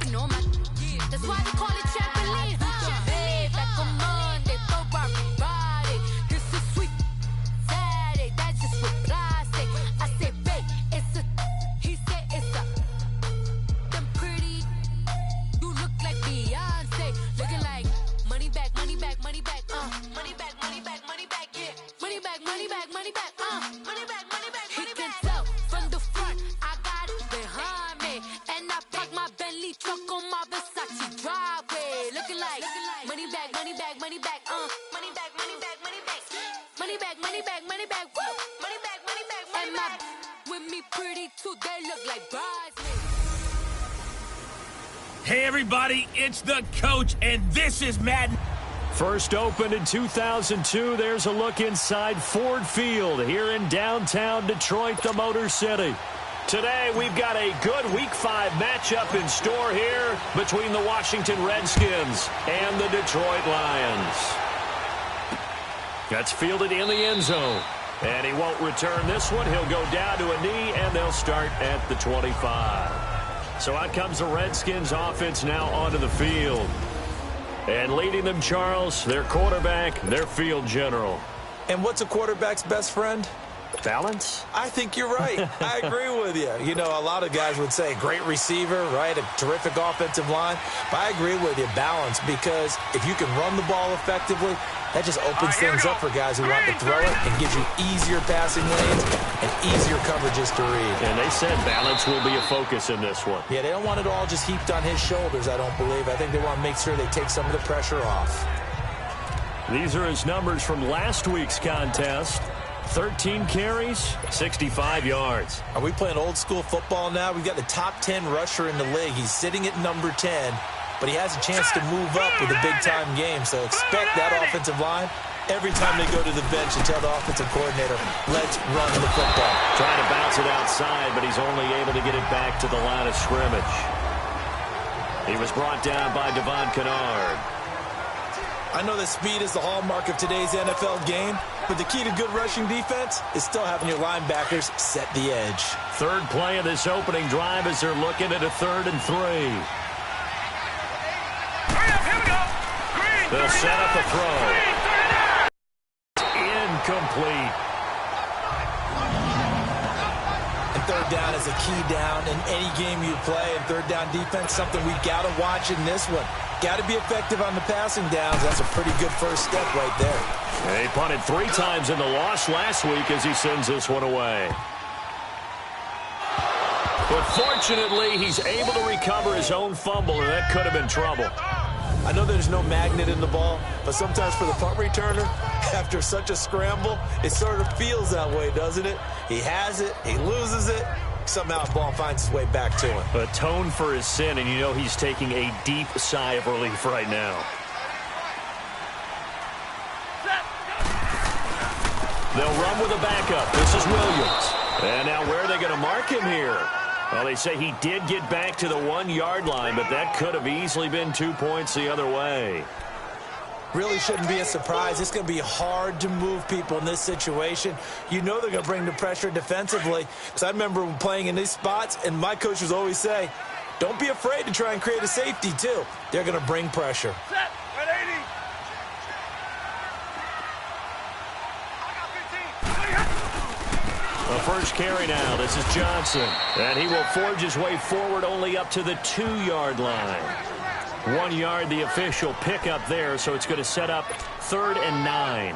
You know my, that's why they call it trampoline. Back on Monday, Ferrari Friday. This is sweet Saturday, that's just what plastic. I say, babe, it's a, he said it's a. Them pretty, you look like Beyonce, looking like money back, money back, money back, money back, money back, money back, yeah, money back, money back, money back, money back, money back. He can tell from the front, I got it behind me, and I park my Bentley truck on my Versace driveway, looking like money back, money back, money back, money back, money back, money back, money back, money back, money back, woo, money back, money back, money back. And my with me pretty too, they look like bridesmaids. Hey everybody, it's the coach, and this is Madden. First opened in 2002, there's a look inside Ford Field here in downtown Detroit, the Motor City. Today, we've got a good Week 5 matchup in store here between the Washington Redskins and the Detroit Lions. That's fielded in the end zone. And he won't return this one. He'll go down to a knee, and they'll start at the 25. So out comes the Redskins offense now onto the field. And leading them, Charles, their quarterback, their field general. And what's a quarterback's best friend? Balance? I think you're right. I agree with you. You know, a lot of guys would say great receiver, right? A terrific offensive line. But I agree with you, balance, because if you can run the ball effectively, that just opens things up for guys who want to throw it and gives you easier passing lanes and easier coverages to read. And they said balance will be a focus in this one. Yeah, they don't want it all just heaped on his shoulders, I don't believe. I think they want to make sure they take some of the pressure off. These are his numbers from last week's contest. 13 carries, 65 yards. Are we playing old school football now? We've got the top 10 rusher in the league. He's sitting at number 10, but he has a chance to move up with a big-time game. So expect that offensive line every time they go to the bench and tell the offensive coordinator, let's run the football. Trying to bounce it outside, but he's only able to get it back to the line of scrimmage. He was brought down by Devon Kennard. I know that speed is the hallmark of today's NFL game, but the key to good rushing defense is still having your linebackers set the edge. Third play of this opening drive as they're looking at a 3rd and 3. They'll set up a throw. Incomplete. And third down is a key down in any game you play, and third down defense, something we've got to watch in this one. Got to be effective on the passing downs. That's a pretty good first step right there. And he punted 3 times in the loss last week as he sends this one away. But fortunately, he's able to recover his own fumble, and that could have been trouble. I know there's no magnet in the ball, but sometimes for the punt returner, after such a scramble, it sort of feels that way, doesn't it? He has it, he loses it, somehow the ball finds its way back to him. Atone for his sin, and you know he's taking a deep sigh of relief right now. They'll run with a backup. This is Williams. And now where are they going to mark him here? Well, they say he did get back to the 1-yard line, but that could have easily been 2 points the other way. Really shouldn't be a surprise. It's going to be hard to move people in this situation. You know they're going to bring the pressure defensively. Because I remember playing in these spots, and my coaches always say, don't be afraid to try and create a safety, too. They're going to bring pressure. Set. 180. The first carry now. This is Johnson. And he will forge his way forward only up to the 2-yard line. 1 yard, the official pickup there, so it's going to set up 3rd and 9.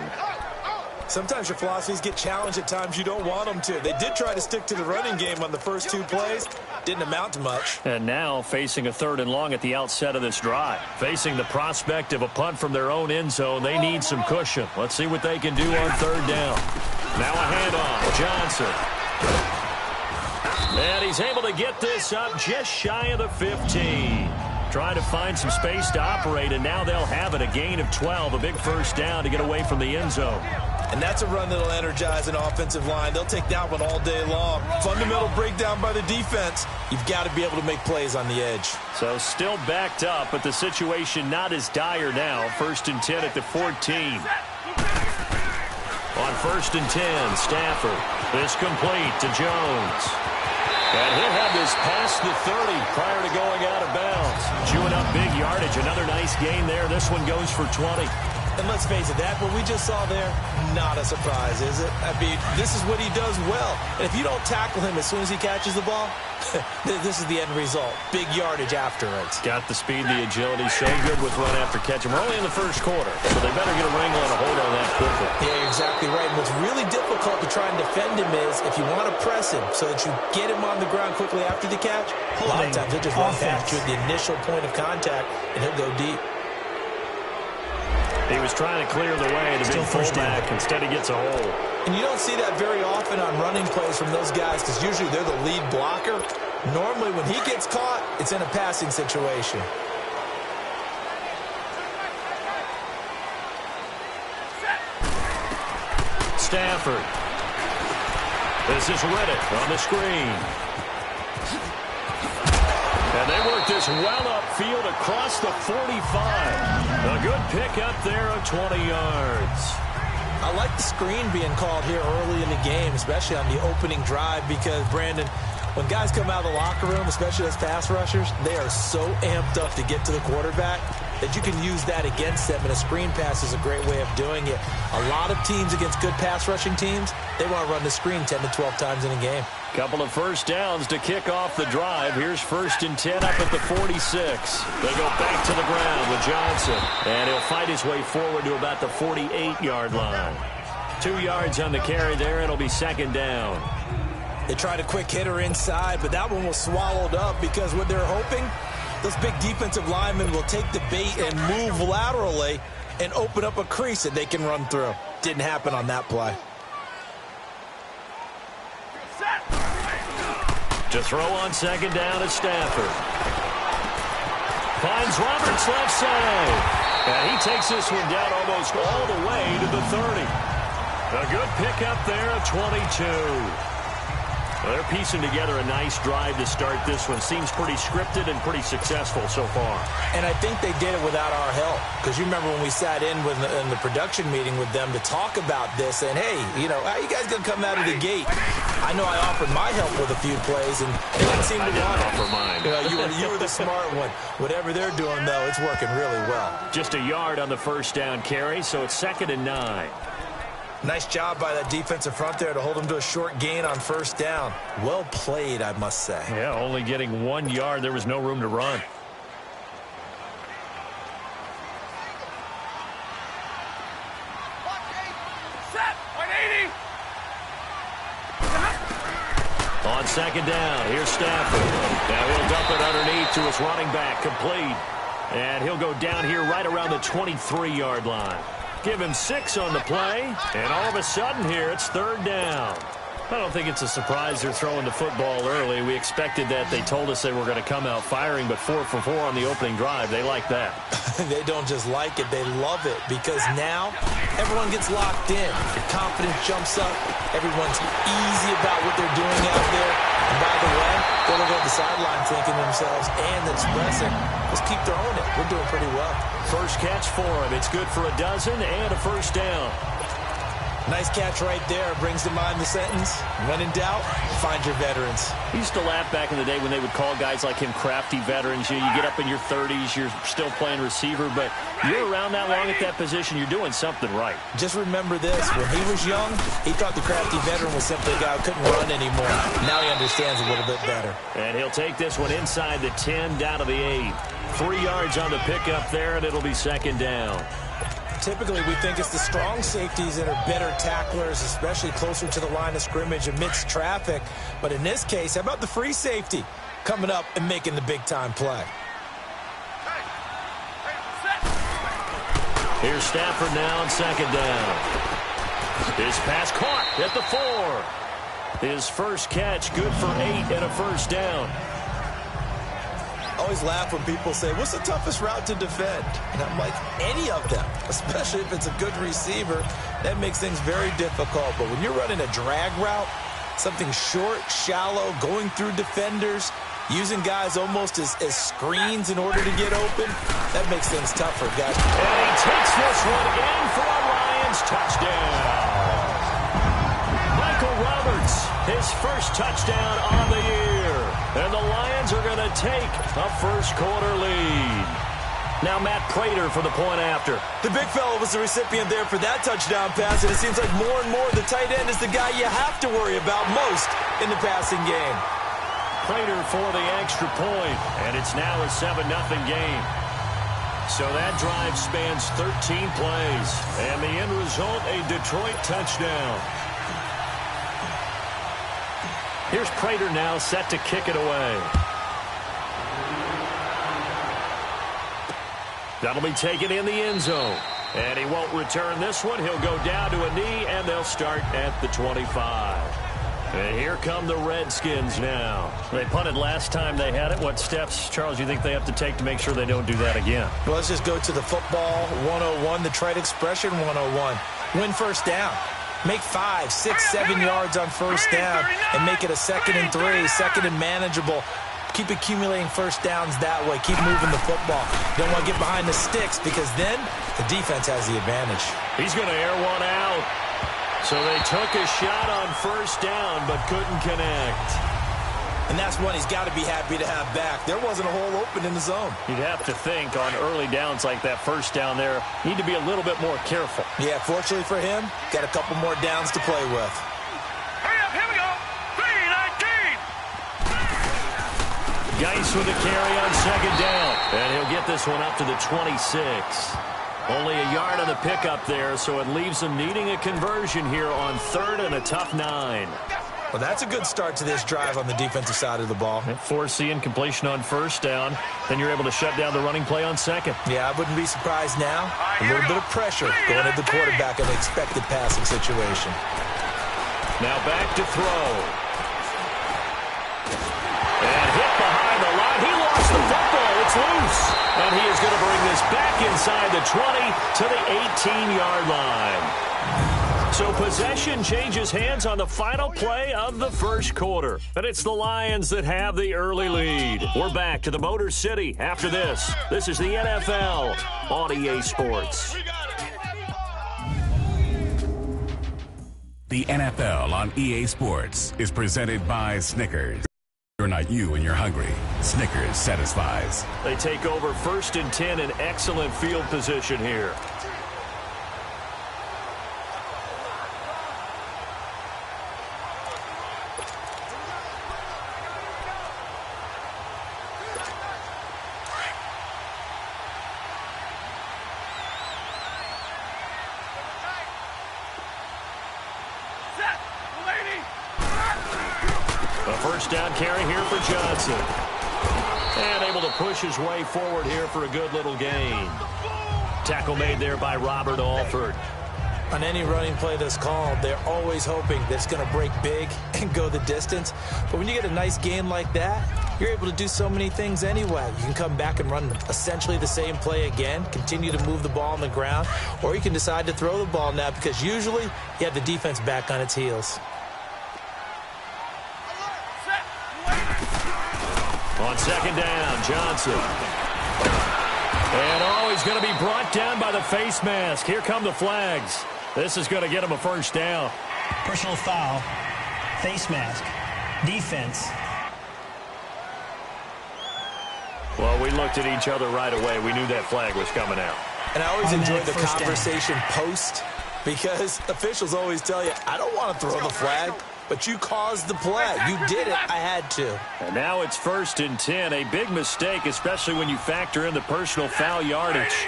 Sometimes your philosophies get challenged at times you don't want them to. They did try to stick to the running game on the first 2 plays. Didn't amount to much. And now facing a 3rd and long at the outset of this drive. Facing the prospect of a punt from their own end zone, they need some cushion. Let's see what they can do on 3rd down. Now a handoff. Johnson. And he's able to get this up just shy of the 15. Trying to find some space to operate, and now they'll have it. A gain of 12, a big first down to get away from the end zone. And that's a run that'll energize an offensive line. They'll take that one all day long. Fundamental breakdown by the defense. You've got to be able to make plays on the edge. So still backed up, but the situation not as dire now. 1st and 10 at the 14. On 1st and 10, Stafford. This complete to Jones. And he'll have this past the 30 prior to going out of bounds. chewing up big yardage. Another nice gain there. This one goes for 20. And let's face it, that what we just saw there, not a surprise, is it? I mean, this is what he does well. And if you don't tackle him as soon as he catches the ball, this is the end result. Big yardage after it. Got the speed, the agility, so good with run after catch. And we're only in the first quarter, so they better get a wrangle and a hold on that quickly. Yeah, you're exactly right. And what's really difficult to try and defend him is if you want to press him so that you get him on the ground quickly after the catch, a lot of times he'll just run past you at the initial point of contact, and he'll go deep. He was trying to clear the way, the big fullback. Instead, he gets a hole. And you don't see that very often on running plays from those guys because usually they're the lead blocker. Normally, when he gets caught, it's in a passing situation. Stafford. This is Reddick on the screen. And they work this well upfield across the 45. A good pick up there of 20 yards. I like the screen being called here early in the game, especially on the opening drive, because, Brandon, when guys come out of the locker room, especially as pass rushers, they are so amped up to get to the quarterback that you can use that against them, and a screen pass is a great way of doing it. A lot of teams against good pass rushing teams, they want to run the screen 10 to 12 times in a game. Couple of first downs to kick off the drive. Here's 1st and 10 up at the 46. They go back to the ground with Johnson, and he'll fight his way forward to about the 48-yard line. 2 yards on the carry there. It'll be 2nd down. They tried a quick hitter inside, but that one was swallowed up because what they're hoping, those big defensive linemen will take the bait and move laterally and open up a crease that they can run through. Didn't happen on that play. To throw on 2nd down is Stafford. Finds Roberts left side. And he takes this one down almost all the way to the 30. A good pickup there of 22. Well, they're piecing together a nice drive to start this one. Seems pretty scripted and pretty successful so far. And I think they did it without our help. Because you remember when we sat in the production meeting with them to talk about this, and hey, you know, how you guys going to come out of the gate? I know I offered my help with a few plays, and they didn't seem to want it. Offer mine. You were the smart one. Whatever they're doing, though, it's working really well. Just a yard on the first down carry, so it's 2nd and 9. Nice job by that defensive front there to hold them to a short gain on 1st down. Well played, I must say. Yeah, only getting 1 yard. There was no room to run. On 2nd down, here's Stafford. Now he'll dump it underneath to his running back, complete. And he'll go down here right around the 23-yard line. Give him 6 on the play, and all of a sudden here it's 3rd down. I don't think it's a surprise they're throwing the football early. We expected that. They told us they were going to come out firing, but 4 for 4 on the opening drive. They like that. They don't just like it, they love it, because now everyone gets locked in. Your confidence jumps up. Everyone's easy about what they're doing out there. And by the way, they'll go to the sideline thinking to themselves and expressing, let's keep throwing it. We're doing pretty well. First catch for him. It's good for a dozen and a 1st down. Nice catch right there. Brings to mind the sentence, when in doubt, find your veterans. I used to laugh back in the day when they would call guys like him crafty veterans. You get up in your 30s, you're still playing receiver, but you're around that long at that position, you're doing something right. Just remember this. When he was young, he thought the crafty veteran was simply a guy who couldn't run anymore. Now he understands a little bit better. And he'll take this one inside the 10, down to the 8. 3 yards on the pickup there, and it'll be 2nd down. Typically, we think it's the strong safeties that are better tacklers, especially closer to the line of scrimmage amidst traffic. But in this case, how about the free safety coming up and making the big-time play? Here's Stafford now on 2nd down. His pass caught at the 4. His first catch, good for 8 and a 1st down. I always laugh when people say, what's the toughest route to defend? And I'm like, any of them, especially if it's a good receiver. That makes things very difficult. But when you're running a drag route, something short, shallow, going through defenders, using guys almost as screens in order to get open, that makes things tougher, guys. And he takes this one in for a Lions touchdown. Michael Roberts, his first touchdown on the year. And the Lions are going to take a first-quarter lead. Now Matt Prater for the point after. The big fella was the recipient there for that touchdown pass, and it seems like more and more the tight end is the guy you have to worry about most in the passing game. Prater for the extra point, and it's now a 7-0 game. So that drive spans 13 plays, and the end result, a Detroit touchdown. Here's Prater now set to kick it away. That'll be taken in the end zone. And he won't return this one. He'll go down to a knee, and they'll start at the 25. And here come the Redskins now. They punted last time they had it. What steps, Charles, do you think they have to take to make sure they don't do that again? Well, let's just go to the football 101, the trite expression 101. Win first down. Make 5, 6, 7 yards on first down and make it a 2nd and 3, 2nd and manageable. Keep accumulating first downs that way. Keep moving the football. You don't want to get behind the sticks because then the defense has the advantage. He's going to air one out. So they took a shot on first down but couldn't connect. And that's one he's got to be happy to have back. There wasn't a hole open in the zone. You'd have to think on early downs like that first down there, need to be a little bit more careful. Yeah, fortunately for him, got a couple more downs to play with. Hurry up, here we go. 3-19. Geis with a carry on second down. And he'll get this one up to the 26. Only a yard on the pickup there, so it leaves them needing a conversion here on 3rd and a tough 9. Well, that's a good start to this drive on the defensive side of the ball. Force the incompletion on first down. Then you're able to shut down the running play on second. Yeah, I wouldn't be surprised now. A little bit of pressure going at the quarterback in an expected passing situation. Now back to throw. And hit behind the line. He lost the football. It's loose. And he is going to bring this back inside the 20 to the 18-yard line. So possession changes hands on the final play of the first quarter. And it's the Lions that have the early lead. We're back to the Motor City after this. This is the NFL on EA Sports. The NFL on EA Sports is presented by Snickers. You're not you when you're hungry. Snickers satisfies. They take over 1st and 10 in excellent field position here. First down carry here for Johnson. And able to push his way forward here for a good little gain. Tackle made there by Robert Alford. On any running play that's called, they're always hoping that it's going to break big and go the distance. But when you get a nice gain like that, you're able to do so many things anyway. You can come back and run essentially the same play again, continue to move the ball on the ground, or you can decide to throw the ball now because usually you have the defense back on its heels. On second down, Johnson. And he's going to be brought down by the face mask. Here come the flags. This is going to get him a first down. Personal foul, face mask, defense. Well, we looked at each other right away. We knew that flag was coming out. And I always enjoy the first conversation post because officials always tell you, I don't want to throw the flag. But you caused the play. You did it. I had to. And now it's 1st and 10. A big mistake, especially when you factor in the personal foul yardage.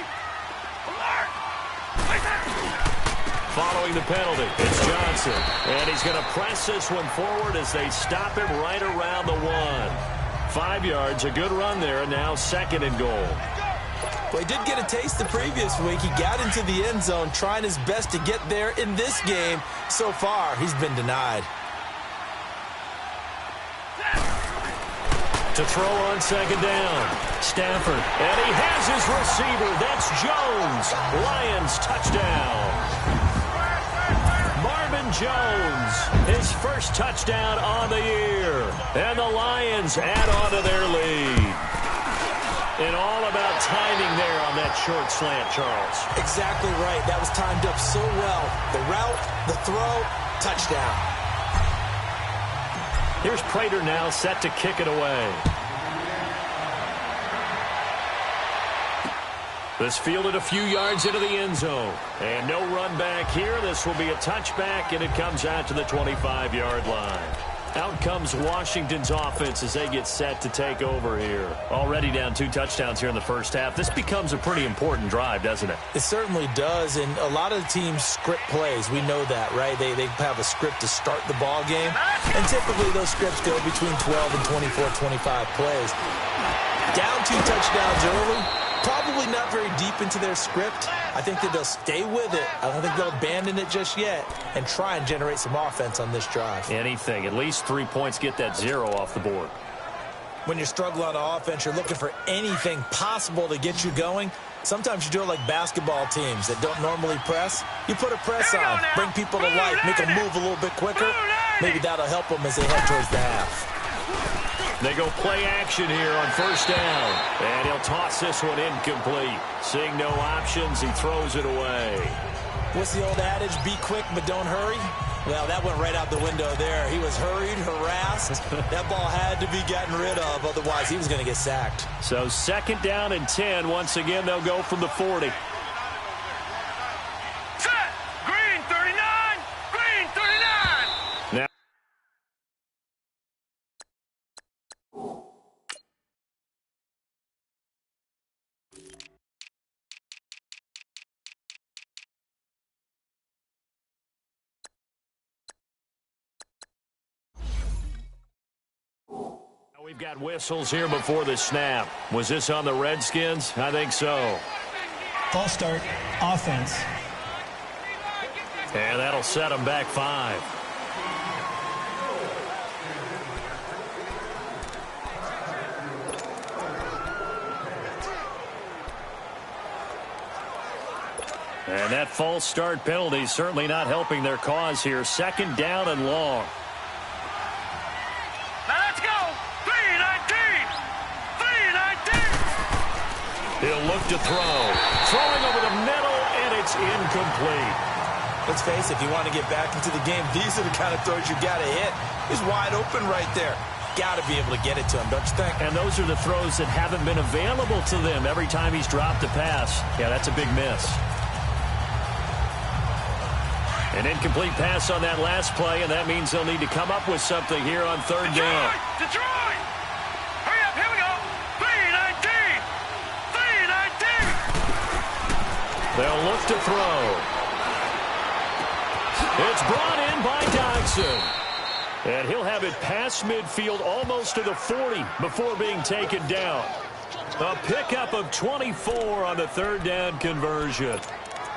Following the penalty, it's Johnson. And he's going to press this one forward as they stop him right around the 1. 5 yards, a good run there, and now 2nd and goal. Well, he did get a taste the previous week. He got into the end zone, trying his best to get there in this game. So far, he's been denied. To throw on second down, Stafford. And he has his receiver. That's Jones. Lions touchdown. Marvin Jones, his first touchdown on the year. And the Lions add on to their lead. And all about timing there on that short slant, Charles. Exactly right. That was timed up so well. The route, the throw, touchdown. Here's Prater now set to kick it away. This fielded a few yards into the end zone. And no run back here. This will be a touchback, and it comes out to the 25-yard line. Out comes Washington's offense as they get set to take over here. Already down 2 touchdowns here in the first half. This becomes a pretty important drive, doesn't it? It certainly does, and a lot of the teams script plays. We know that, right? They have a script to start the ball game, and typically those scripts go between 12 and 24, 25 plays. Down 2 touchdowns early. Probably not very deep into their script. I think that they'll stay with it. I don't think they'll abandon it just yet and try and generate some offense on this drive. Anything. At least 3 points, get that 0 off the board. When you're struggling on offense, you're looking for anything possible to get you going. Sometimes you do it like basketball teams that don't normally press. You put a press on, bring people to life, make them move a little bit quicker. Maybe that'll help them as they head towards the half. They go play action here on first down. And he'll toss this one incomplete. Seeing no options, he throws it away. What's the old adage? Be quick, but don't hurry? Well, that went right out the window there. He was hurried, harassed. That ball had to be gotten rid of. Otherwise, he was going to get sacked. So 2nd down and 10. Once again, they'll go from the 40. Set! Green 39! Green 39! Now, we've got whistles here before the snap. Was this on the Redskins? I think so. False start, offense. And that'll set them back 5. And that false start penalty certainly not helping their cause here. 2nd down and long. He'll look to throw. Throwing over the middle, and it's incomplete. Let's face it, if you want to get back into the game, these are the kind of throws you got to hit. He's wide open right there. Got to be able to get it to him, don't you think? And those are the throws that haven't been available to them every time he's dropped a pass. Yeah, that's a big miss. An incomplete pass on that last play, and that means they'll need to come up with something here on 3rd down. Detroit! Hurry up, here we go! 3-19! 3-19! They'll look to throw. It's brought in by Dodson. And he'll have it past midfield almost to the 40 before being taken down. A pickup of 24 on the 3rd down conversion.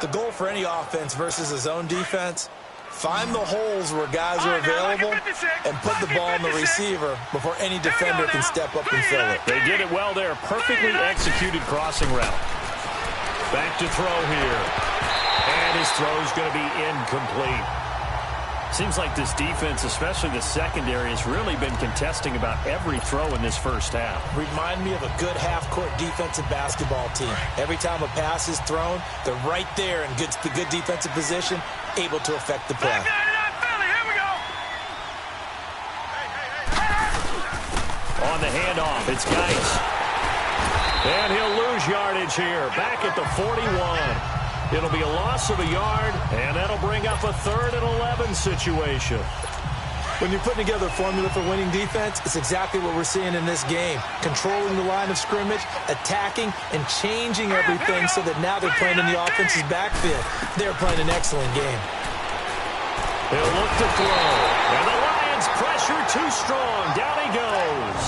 The goal for any offense versus a zone defense, find the holes where guys are available and put the ball on the receiver before any defender can step up and fill it. They did it well there. Perfectly executed crossing route. Back to throw here. And his throw's going to be incomplete. Seems like this defense, especially the secondary, has really been contesting about every throw in this first half. Remind me of a good half-court defensive basketball team. Every time a pass is thrown, they're right there in good defensive position, able to affect the play. On the handoff, it's Geis. And he'll lose yardage here, back at the 41. It'll be a loss of a yard, and that'll bring up a 3rd and 11 situation. When you're putting together a formula for winning defense, it's exactly what we're seeing in this game. Controlling the line of scrimmage, attacking, and changing everything so that now they're playing in the offense's backfield. They're playing an excellent game. They'll look to throw. And the Lions pressure too strong. Down he goes.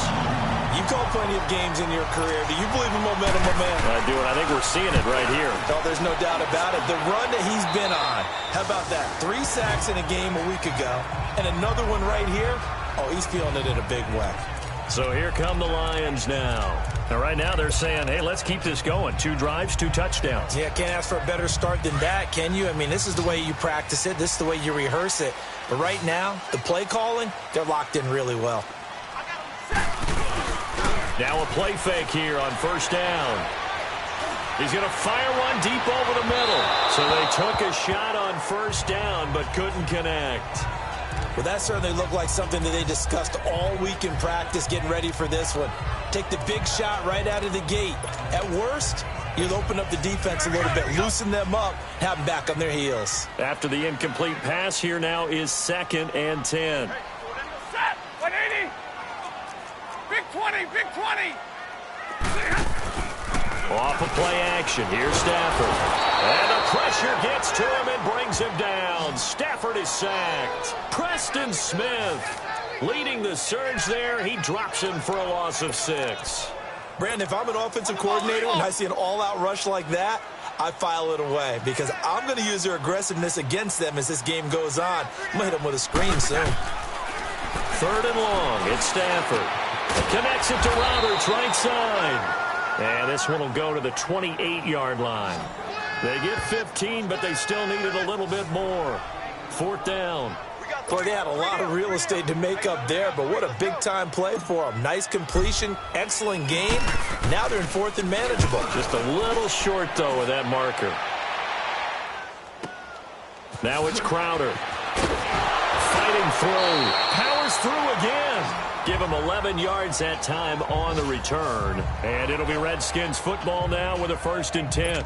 You've called plenty of games in your career. Do you believe in momentum, my man? I do, and I think we're seeing it right here. Oh, there's no doubt about it. The run that he's been on. How about that? 3 sacks in a game a week ago, and another one right here. Oh, he's feeling it in a big way. So here come the Lions now. Now, right now they're saying, hey, let's keep this going. 2 drives, 2 touchdowns. Yeah, can't ask for a better start than that, can you? I mean, this is the way you practice it. This is the way you rehearse it. But right now, the play calling, they're locked in really well. Now a play fake here on first down. He's going to fire one deep over the middle. So they took a shot on first down but couldn't connect. Well, that certainly looked like something that they discussed all week in practice getting ready for this one. Take the big shot right out of the gate. At worst, you'll open up the defense a little bit, loosen them up, have them back on their heels. After the incomplete pass, here now is 2nd and 10. Set. 180. Big 20. Big 20. Off of play action. Here's Stafford. And the pressure gets to him and brings him down. Stafford is sacked. Preston Smith leading the surge there. He drops him for a loss of 6. Brandon, if I'm an offensive coordinator and I see an all-out rush like that, I file it away because I'm going to use their aggressiveness against them as this game goes on. I'm going to hit them with a screen soon. 3rd and long. It's Stafford. Connects it to Roberts, right side. And this one will go to the 28-yard line. They get 15, but they still needed a little bit more. 4th down. Boy, they had a lot of real estate to make up there, but what a big-time play for them. Nice completion, excellent game. Now they're in 4th and manageable. Just a little short, though, of that marker. Now it's Crowder. Fighting through. Powers through again. Give him 11 yards that time on the return. And it'll be Redskins football now with a 1st and 10.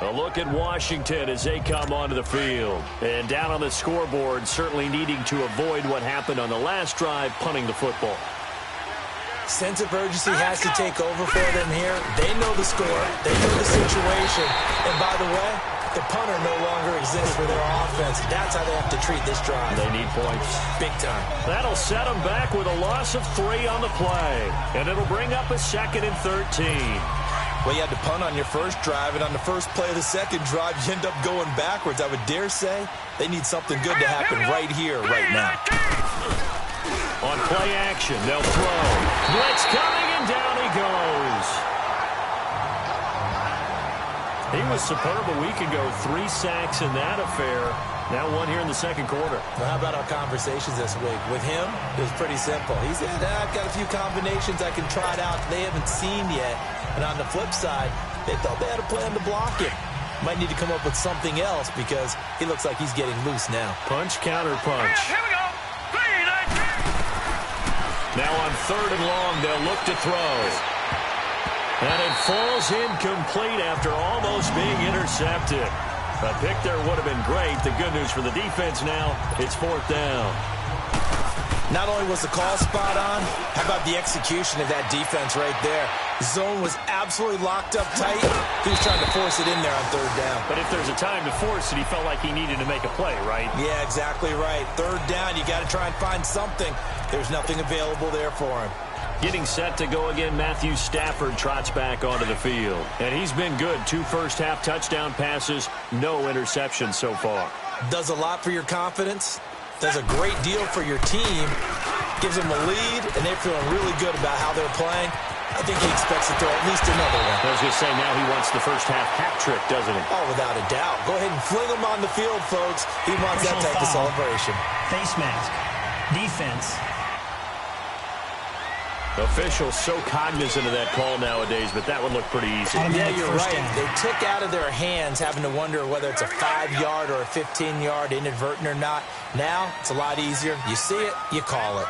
A look at Washington as they come onto the field. And down on the scoreboard, certainly needing to avoid what happened on the last drive, punting the football. Sense of urgency has to take over for them here. They know the score. They know the situation. And by the way, the punter no longer exists for their offense. That's how they have to treat this drive. They need points. Big time. That'll set them back with a loss of 3 on the play. And it'll bring up a 2nd and 13. Well, you had to punt on your first drive, and on the first play of the second drive, you end up going backwards. I would dare say they need something good to happen right here, right now. On play action, they'll throw. Blitz coming, and down he goes. He was superb a week ago. 3 sacks in that affair. Now 1 here in the second quarter. Well, how about our conversations this week? With him, it was pretty simple. He said, I've got a few combinations I can try it out they haven't seen yet. And on the flip side, they thought they had a plan to block it. Might need to come up with something else because he looks like he's getting loose now. Punch, counter punch. Here we go. 3, 19. Now on 3rd and long, they'll look to throw. And it falls incomplete after almost being intercepted. A pick there would have been great. The good news for the defense now, it's 4th down. Not only was the call spot on, how about the execution of that defense right there? Zone was absolutely locked up tight. He was trying to force it in there on 3rd down. But if there's a time to force it, he felt like he needed to make a play, right? Yeah, exactly right. 3rd down, you got to try and find something. There's nothing available there for him. Getting set to go again, Matthew Stafford trots back onto the field. And he's been good. 2 first-half touchdown passes, no interceptions so far. Does a lot for your confidence. Does a great deal for your team. Gives them a lead, and they're feeling really good about how they're playing. I think he expects to throw at least another one. I was going to say, now he wants the first-half hat trick, doesn't he? Oh, without a doubt. Go ahead and fling him on the field, folks. He wants that type of celebration. Face mask. Defense. Officials so cognizant of that call nowadays, but that would look pretty easy. Yeah, you're right. They took out of their hands having to wonder whether it's a 5-yard or a 15-yard inadvertent or not. Now, it's a lot easier. You see it, you call it.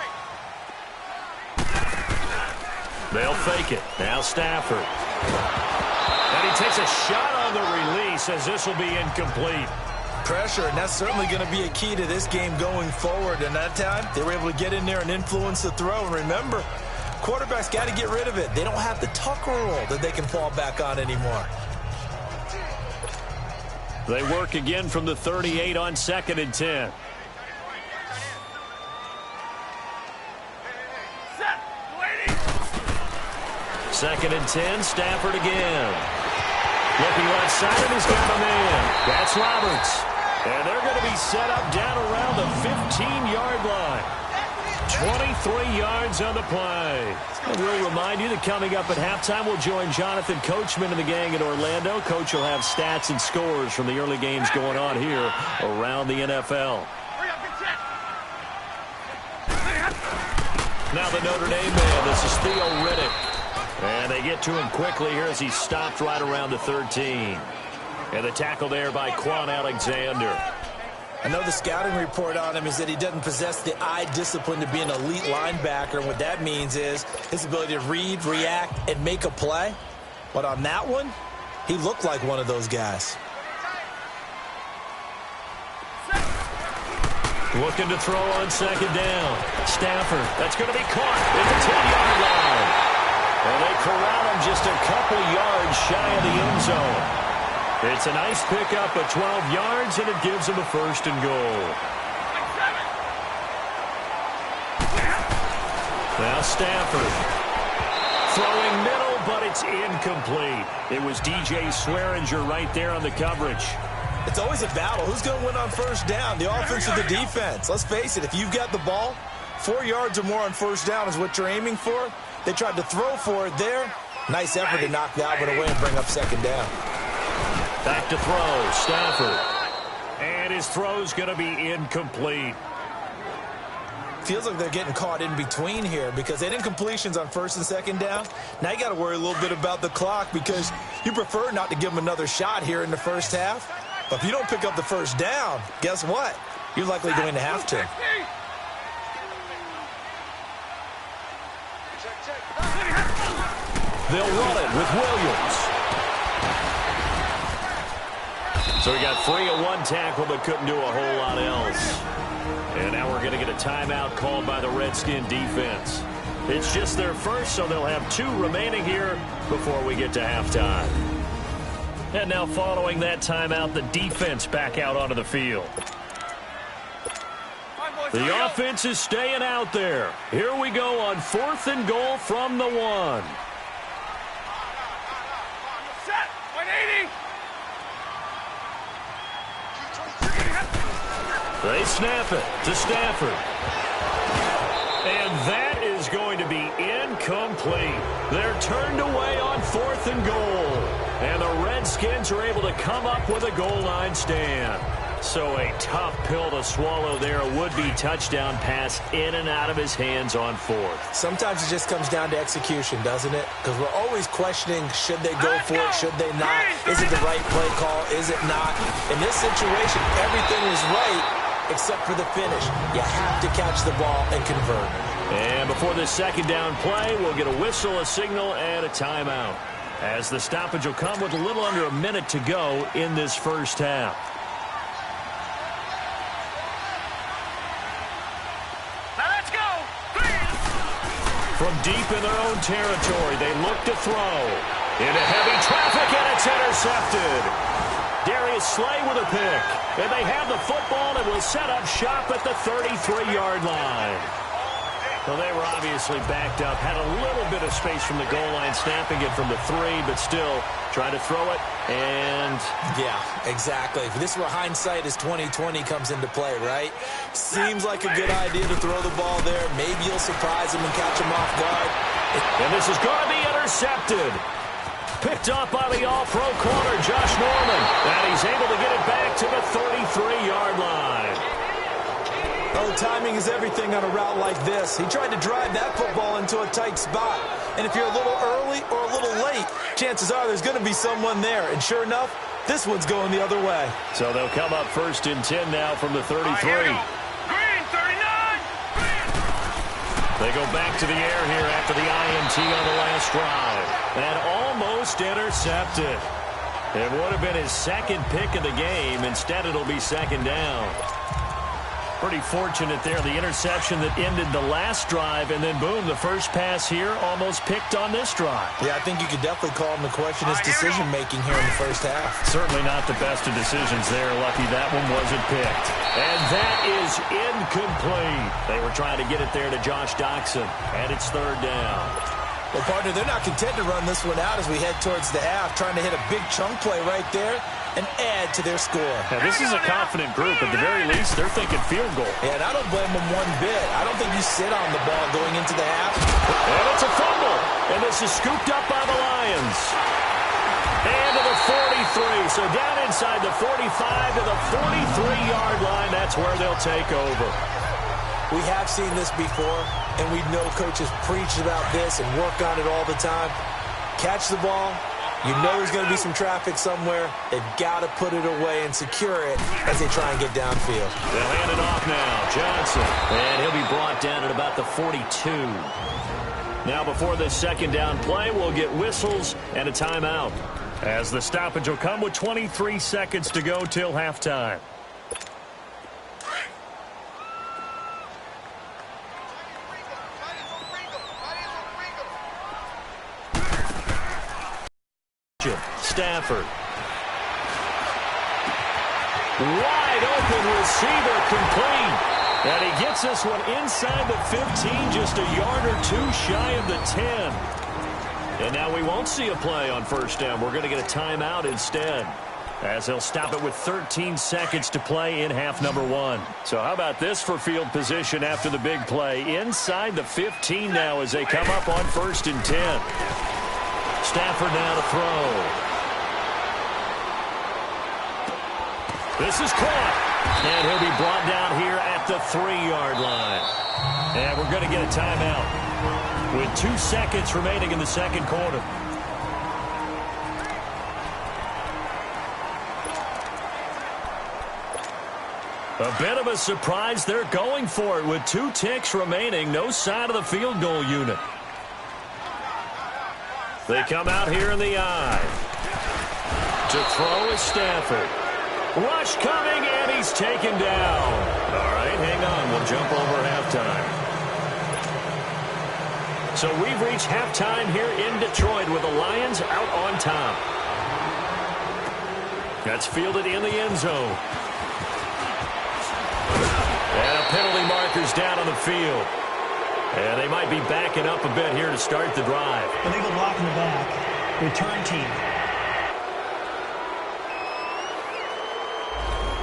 They'll fake it. Now Stafford. And he takes a shot on the release as this will be incomplete. Pressure, and that's certainly going to be a key to this game going forward. And that time, they were able to get in there and influence the throw. And remember, quarterbacks got to get rid of it. They don't have the tuck rule that they can fall back on anymore. They work again from the 38 on 2nd and 10. Set. Waiting. 2nd and 10, Stafford again. Looking right side, and he's got a man. That's Roberts. And they're going to be set up down around the 15-yard line. 23 yards on the play. And we'll remind you that coming up at halftime, we'll join Jonathan Coachman and the gang in Orlando. Coach will have stats and scores from the early games going on here around the NFL. Now the Notre Dame man, this is Theo Riddick. And they get to him quickly here as he stopped right around the 13. And the tackle there by Quan Alexander. I know the scouting report on him is that he doesn't possess the eye discipline to be an elite linebacker. And what that means is his ability to read, react, and make a play. But on that one, he looked like one of those guys. Looking to throw on second down. Stafford, that's going to be caught at the 10-yard line. And they corral him just a couple yards shy of the end zone. It's a nice pickup of 12 yards, and it gives him a first and goal. Now Stafford. Throwing middle, but it's incomplete. It was DJ Swearinger right there on the coverage. It's always a battle. Who's going to win on first down, the offense or the defense? Let's face it, if you've got the ball, 4 yards or more on first down is what you're aiming for. They tried to throw for it there. Nice effort to knock that one away and bring up second down. Back to throw, Stafford. And his throw's going to be incomplete. Feels like they're getting caught in between here because they didn't incompletions on first and second down. Now you got to worry a little bit about the clock because you prefer not to give them another shot here in the first half. But if you don't pick up the first down, guess what? You're likely going to have to. They'll run it with Williams. So he got free of one tackle but couldn't do a whole lot else. And now we're going to get a timeout called by the Redskin defense. It's just their first, so they'll have 2 remaining here before we get to halftime. And now following that timeout, the defense back out onto the field. The offense is staying out there. Here we go on 4th and goal from the 1. Set. 180. They snap it to Stafford. And that is going to be incomplete. They're turned away on 4th and goal. And the Redskins are able to come up with a goal line stand. So a tough pill to swallow there. A would-be touchdown pass in and out of his hands on 4th. Sometimes it just comes down to execution, doesn't it? Because we're always questioning, should they go for it, should they not? Is it the right play call? Is it not? In this situation, everything was right except for the finish. You have to catch the ball and convert. And before this second down play, we'll get a whistle, a signal, and a timeout. As the stoppage will come with a little under a minute to go in this first half. Now let's go. 3. From deep in their own territory, they look to throw. Into heavy traffic, and it's intercepted. Darius Slay with a pick. And they have the football and will set up shop at the 33-yard line. Well, they were obviously backed up, had a little bit of space from the goal line, snapping it from the 3, but still trying to throw it, and... Yeah, exactly. This is where hindsight is 20/20 comes into play, right? Seems like a good idea to throw the ball there. Maybe you'll surprise him and catch him off guard. And this is going to be intercepted. Picked up by the all-pro corner, Josh Norman. And he's able to get it back to the 33-yard line. Oh, timing is everything on a route like this. He tried to drive that football into a tight spot. And if you're a little early or a little late, chances are there's going to be someone there. And sure enough, this one's going the other way. So they'll come up 1st and 10 now from the 33. Green, 39. They go back to the air here after the INT on the last drive. And almost intercepted. It would have been his second pick of the game. Instead, it'll be second down. Pretty fortunate there, the interception that ended the last drive, and then boom, the first pass here almost picked on this drive. Yeah, I think you could definitely call him to question his decision-making here in the first half. Certainly not the best of decisions there. Lucky that one wasn't picked. And that is incomplete. They were trying to get it there to Josh Doxson, and it's 3rd down. Well, partner, they're not content to run this one out as we head towards the half, trying to hit a big chunk play right there and add to their score. Now, this is a confident group. At the very least, they're thinking field goal. Yeah, and I don't blame them one bit. I don't think you sit on the ball going into the half. And it's a fumble. And this is scooped up by the Lions. And to the 43. So down inside the 45 to the 43-yard line. That's where they'll take over. We have seen this before, and we know coaches preach about this and work on it all the time. Catch the ball, You know there's going to be some traffic somewhere. They've got to put it away and secure it as they try and get downfield. They'll hand it off now. Johnson. And he'll be brought down at about the 42. Now before this second down play, we'll get whistles and a timeout, as the stoppage will come with 23 seconds to go till halftime. Stafford. Wide open receiver, complete. And he gets this one inside the 15, just a yard or two shy of the 10. And now we won't see a play on first down. We're going to get a timeout instead, as they'll stop it with 13 seconds to play in half number 1. So how about this for field position after the big play? Inside the 15 now as they come up on 1st and 10. Stafford now to throw. This is caught. And he'll be brought down here at the 3-yard line. And we're going to get a timeout with 2 seconds remaining in the second quarter. A bit of a surprise. They're going for it with 2 ticks remaining. No sign of the field goal unit. They come out here in the eye. To throw is Stafford. Rush coming, and he's taken down. All right, hang on. We'll jump over halftime. So we've reached halftime here in Detroit with the Lions out on top. That's fielded in the end zone. And a penalty marker's down on the field. And they might be backing up a bit here to start the drive. Illegal block in the back. Return team.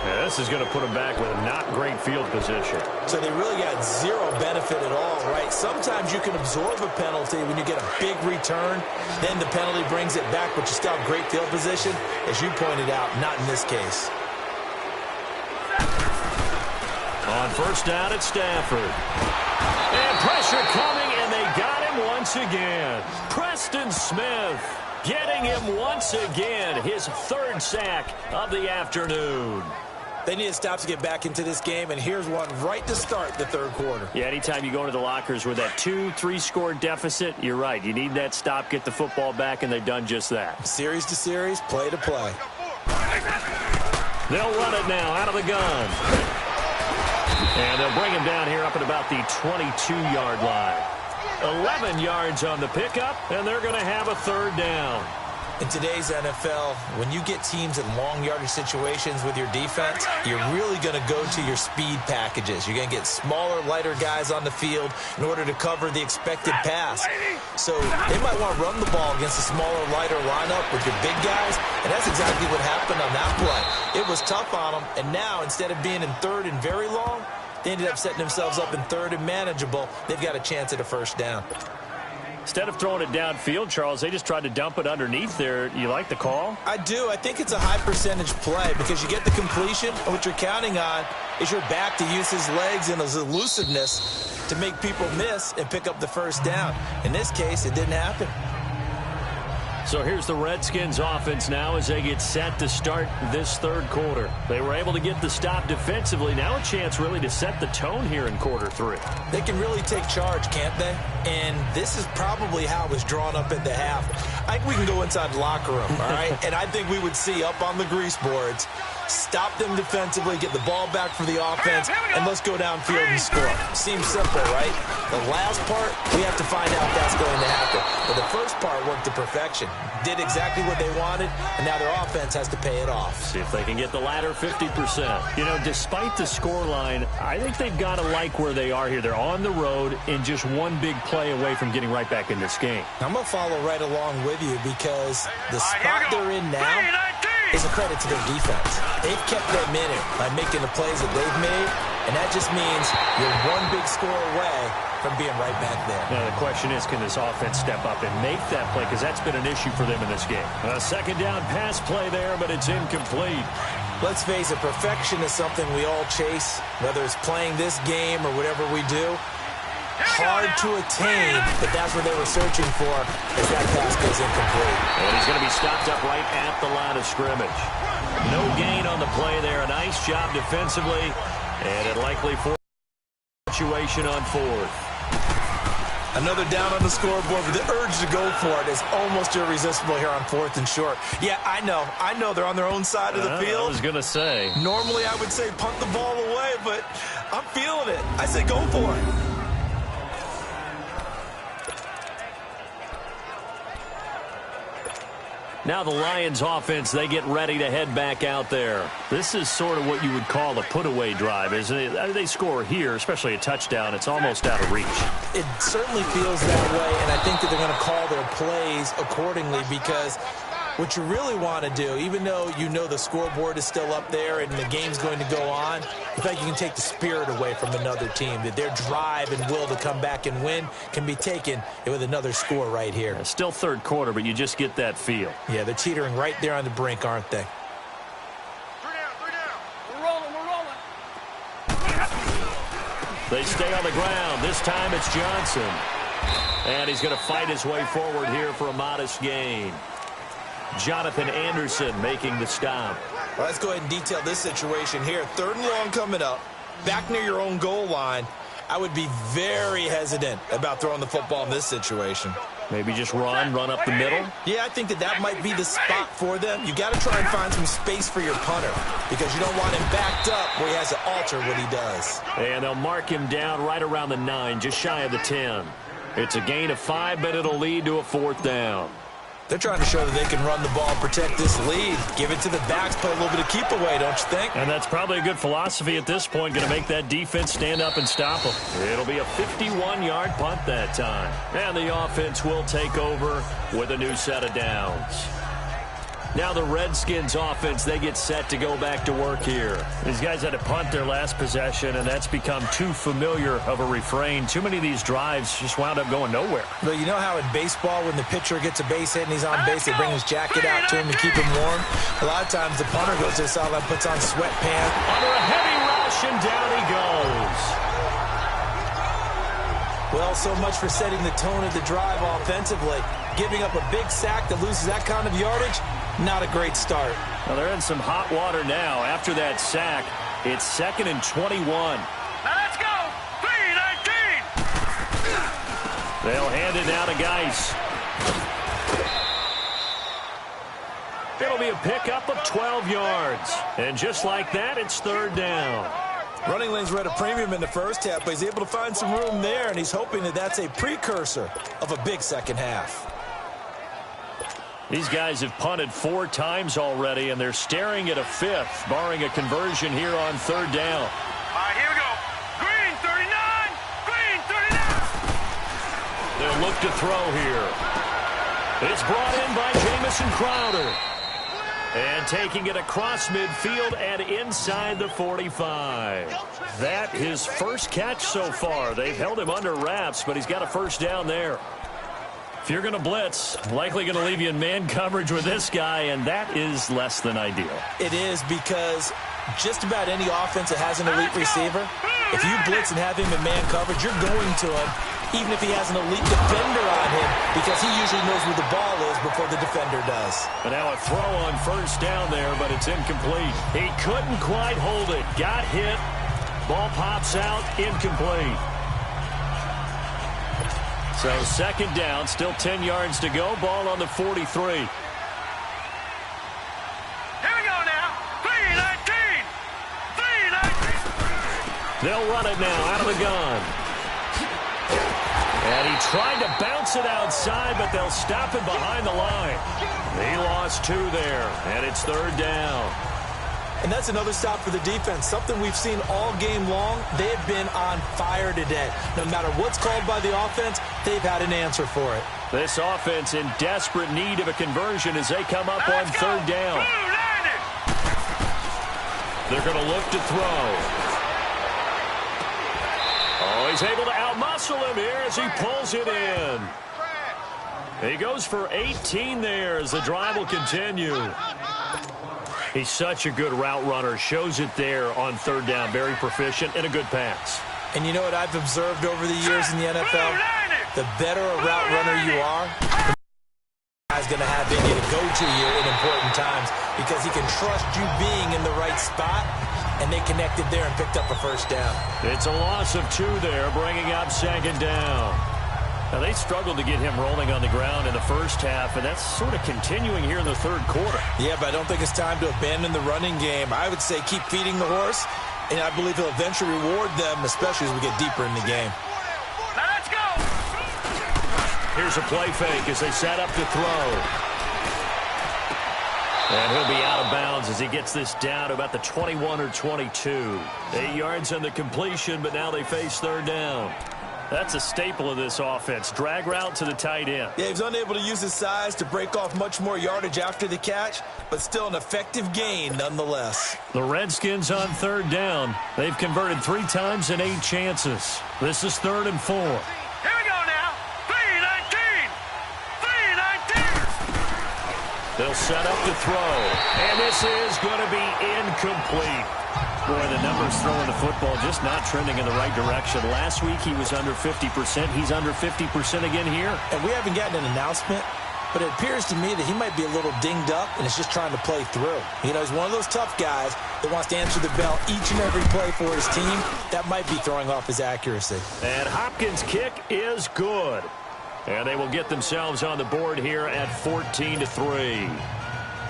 Yeah, this is going to put them back with a not great field position. So they really got zero benefit at all, right? Sometimes you can absorb a penalty when you get a big return. Then the penalty brings it back, but you still have great field position. As you pointed out, not in this case. On first down, it's Stafford. And pressure coming, and they got him once again. Preston Smith getting him once again, his 3rd sack of the afternoon. They need to stop to get back into this game, and here's one right to start the 3rd quarter. Yeah, anytime you go into the lockers with that 2-3 score deficit, you're right. You need that stop, get the football back, and they've done just that. Series to series, play to play. They'll run it now out of the gun. And they'll bring him down here up at about the 22-yard line. 11 yards on the pickup, and they're going to have a 3rd down. In today's NFL, when you get teams in long yardage situations with your defense, you're really going to go to your speed packages. You're going to get smaller, lighter guys on the field in order to cover the expected pass. So they might want to run the ball against a smaller, lighter lineup with your big guys, and that's exactly what happened on that play. It was tough on them, and now instead of being in 3rd and very long, they ended up setting themselves up in 3rd and manageable. They've got a chance at a 1st down. Instead of throwing it downfield, Charles, they just tried to dump it underneath there. You like the call? I do. I think it's a high percentage play because you get the completion, and what you're counting on is your back to use his legs and his elusiveness to make people miss and pick up the 1st down. In this case, it didn't happen. So here's the Redskins offense now as they get set to start this 3rd quarter. They were able to get the stop defensively. Now a chance really to set the tone here in quarter 3. They can really take charge, can't they? And this is probably how it was drawn up at the half. I think we can go inside the locker room, all right? And I think we would see up on the grease boards, stop them defensively, get the ball back for the offense, and let's go downfield and score. Seems simple, right? The last part, we have to find out if that's going to happen. But the first part worked to perfection. Did exactly what they wanted, and now their offense has to pay it off. See if they can get the latter 50%. You know, despite the scoreline, I think they've got to like where they are here. They're on the road and just one big play away from getting right back in this game. I'm going to follow right along with you because the spot they're in now is a credit to their defense. They've kept them in it by making the plays that they've made, and that just means you're one big score away from being right back there. Now the question is, can this offense step up and make that play? Because that's been an issue for them in this game. A 2nd down pass play there, but it's incomplete. Let's face it, perfection is something we all chase, whether it's playing this game or whatever we do. hard to attain, but that's what they were searching for as that pass goes incomplete. And he's going to be stopped up right at the line of scrimmage. No gain on the play there. A nice job defensively, and it likely for situation on fourth. Another down on the scoreboard, but the urge to go for it is almost irresistible here on 4th and short. Yeah, I know they're on their own side of the field. I was going to say. Normally I would say punt the ball away, but I'm feeling it. I say go for it. Now the Lions offense, they get ready to head back out there. This is sort of what you would call a put-away drive, isn't it? They score here, especially a touchdown. It's almost out of reach. It certainly feels that way, and I think that they're going to call their plays accordingly because what you really want to do, even though you know the scoreboard is still up there and the game's going to go on, I think you can take the spirit away from another team, that their drive and will to come back and win can be taken with another score right here. Yeah, still third quarter, but you just get that feel. Yeah, they're teetering right there on the brink, aren't they? We're rolling. They stay on the ground. This time it's Johnson. And he's going to fight his way forward here for a modest gain. Jonathan Anderson making the stop. Well, let's go ahead and detail this situation here. 3rd and long coming up, back near your own goal line. I would be very hesitant about throwing the football in this situation. Maybe just run up the middle? Yeah, I think that might be the spot for them. You got to try and find some space for your punter because you don't want him backed up where he has to alter what he does. And they'll mark him down right around the 9, just shy of the 10. It's a gain of 5, but it'll lead to a 4th down. They're trying to show that they can run the ball, protect this lead, give it to the backs, play a little bit of keep away, don't you think? And that's probably a good philosophy at this point, going to make that defense stand up and stop them. It'll be a 51-yard punt that time. And the offense will take over with a new set of downs. Now the Redskins offense, they get set to go back to work here. These guys had to punt their last possession, and that's become too familiar of a refrain. Too many of these drives just wound up going nowhere. But you know how in baseball, when the pitcher gets a base hit and he's on base, they bring his jacket out to him to keep him warm? A lot of times the punter goes to the sideline, puts on sweatpants. Under a heavy rush, and down he goes. Well, so much for setting the tone of the drive offensively. Giving up a big sack that loses that kind of yardage, not a great start. Well, they're in some hot water now. After that sack, it's 2nd and 21. Now let's go. 3-19. They'll hand it now to Geis. It'll be a pickup of 12 yards. And just like that, it's 3rd down. Running lanes were at a premium in the first half, but he's able to find some room there, and he's hoping that that's a precursor of a big second half. These guys have punted 4 times already, and they're staring at a 5th, barring a conversion here on 3rd down. All right, here we go. Green 39. Green 39. They'll look to throw here. It's brought in by Jamison Crowder. And taking it across midfield and inside the 45. That his first catch so far. They've held him under wraps, but he's got a first down there. If you're going to blitz, likely going to leave you in man coverage with this guy, and that is less than ideal. It is because just about any offense that has an elite receiver, if you blitz and have him in man coverage, you're going to him, even if he has an elite defender on him, because he usually knows where the ball is before the defender does. And now a throw on first down there, but it's incomplete. He couldn't quite hold it. Got hit. Ball pops out. Incomplete. So 2nd down, still 10 yards to go. Ball on the 43. Here we go now. 3-19. 3-19. They'll run it now out of the gun. And he tried to bounce it outside, but they'll stop him behind the line. He lost 2 there, and it's 3rd down. And that's another stop for the defense, something we've seen all game long. They've been on fire today. No matter what's called by the offense, they've had an answer for it. This offense in desperate need of a conversion as they come up on 3rd down. They're going to look to throw. Oh, he's able to outmuscle him here as he pulls it in. He goes for 18 there as the drive will continue. He's such a good route runner. Shows it there on 3rd down. Very proficient and a good pass. And you know what I've observed over the years in the NFL? The better a route runner you are, the guy's going to have in you to go to you in important times because he can trust you being in the right spot, and they connected there and picked up a first down. It's a loss of 2 there, bringing up 2nd down. Now, they struggled to get him rolling on the ground in the first half, and that's sort of continuing here in the 3rd quarter. Yeah, but I don't think it's time to abandon the running game. I would say keep feeding the horse, and I believe he'll eventually reward them, especially as we get deeper in the game. Now let's go. Here's a play fake as they set up to throw. And he'll be out of bounds as he gets this down to about the 21 or 22. 8 yards on the completion, but now they face 3rd down. That's a staple of this offense. Drag route to the tight end. Yeah, he was unable to use his size to break off much more yardage after the catch, but still an effective gain nonetheless. The Redskins on 3rd down. They've converted 3 times in 8 chances. This is 3rd and 4. Here we go now. 3-19. 3-19. They'll set up to throw. And this is going to be incomplete. Boy, the numbers throwing the football just not trending in the right direction. Last week he was under 50%. He's under 50% again here. And we haven't gotten an announcement, but it appears to me that he might be a little dinged up and is just trying to play through. You know, he's one of those tough guys that wants to answer the bell each and every play for his team. That might be throwing off his accuracy. And Hopkins' kick is good. And they will get themselves on the board here at 14-3.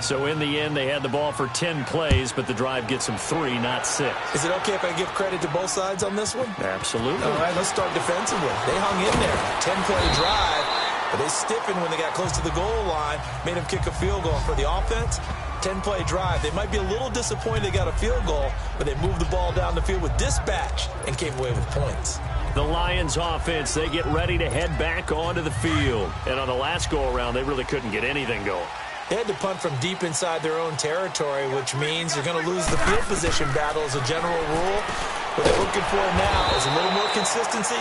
So in the end, they had the ball for 10 plays, but the drive gets them 3, not 6. Is it okay if I give credit to both sides on this one? Absolutely. All right, let's start defensively. They hung in there. 10-play drive, but they stiffened when they got close to the goal line, made them kick a field goal. For the offense, 10-play drive. They might be a little disappointed they got a field goal, but they moved the ball down the field with dispatch and came away with points. The Lions offense, they get ready to head back onto the field. And on the last go-around, they really couldn't get anything going. They had to punt from deep inside their own territory, which means you're going to lose the field position battle as a general rule. What they're looking for now is a little more consistency,